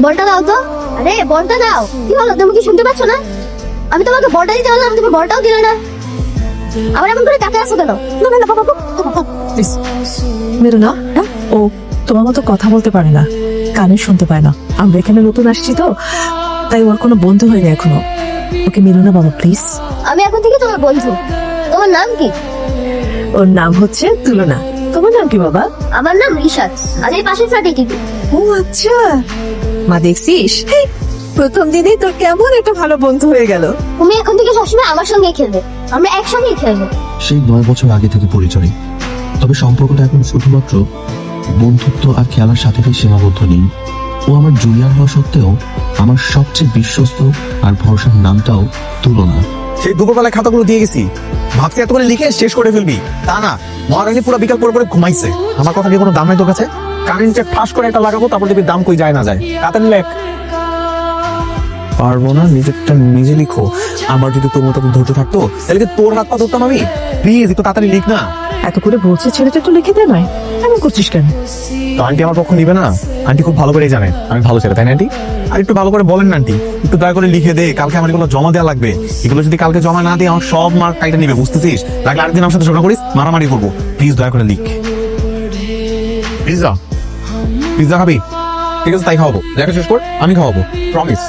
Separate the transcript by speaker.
Speaker 1: বলটা দাও তো। আরে বলটা দাও। কি হলো, তুমি কি শুনতে পাচ্ছ না? আমি তোমাকে বলটা দিতে বললাম, তুমি বলটাও দিলে না। আবার এমন করে টাকা আসো কেন?
Speaker 2: প্লিজ মেরো না। ও তোমার মতো কথা বলতে পারে না, কানে শুনতে পায় না। আমরা এখানে নতুন আসছি তো, তাই ওর কোনো বন্ধু হয়নি এখনো। ওকে মেরো না বাবা প্লিজ।
Speaker 1: আমি এখন থেকে তোমার বন্ধু। তোমার নাম কি?
Speaker 2: ওর নাম হচ্ছে তুলনা। তোমার নাম কি বাবা?
Speaker 1: আমার নাম রিশাদ। আর এই পাশের ফ্ল্যাটে কি?
Speaker 2: ও আচ্ছা, মা দেখছিস, হেই, প্রথম দিনেই তোর কেমন একটা ভালো বন্ধু হয়ে গেল।
Speaker 1: তুমি এখন থেকে সবসময় আমার সঙ্গে খেলবে, আমরা একসঙ্গেই খেলবো।
Speaker 3: সেই 9 বছর আগে থেকে পরিচয়, তবে সম্পর্কটা এখন শুধুমাত্র বন্ধুত্ব আর খেলার সাথে সীমাবদ্ধ নেই। ও আমার জুনিয়র হওয়া সত্ত্বেও আমার সবচেয়ে বিশ্বস্ত আর ভরসার নামটাও তুলনা।
Speaker 4: সেই দুপুরবেলায় খাতাগুলো দিয়ে গেছি, ভাবছি এত করে লিখে শেষ করে ফেলবি, তা না, মহারানী পুরো বিকাল পরে ঘুমাইছে। আমার কথা কি কোনো দাম নাই তোর কাছে? কারেন্টে ফাঁস করে একটা লাগাবো, তারপর দেখবি দাম কই যায় না যায়। তাড়াতাড়ি লেখ। পারবো না, নিজেরটা নিজে লিখো। আমার যদি তোর মতো ধৈর্য থাকতো তাহলে কি তোর হাত পা ধরতাম আমি? প্লিজ একটু তাড়াতাড়ি লিখ না।
Speaker 2: এত করে বলছে ছেলেটা একটু লিখে দে নয়, এমন করছিস কেন?
Speaker 4: তো আন্টি আমার পক্ষ নিবে না? আন্টি খুব ভালো করেই জানে আমি ভালো ছেলে, তাই না আন্টি? আর একটু ভালো করে বলেন না আন্টি, একটু দয়া করে লিখে দে। কালকে আমার এগুলো জমা দেওয়া লাগবে। এগুলো যদি কালকে জমা না দিয়ে আমার সব মার্ক কাইটা নিবে, বুঝতেছিস? লাগলে আরেকদিন আমার সাথে ঝগড়া করিস, মারামারি করবো। প্লিজ দয়া করে লিখ। পিৎজা পিৎজা খাবি? ঠিক আছে তাই খাওয়াবো। দেখা শেষ কর, আমি খাওয়াবো, প্রমিস।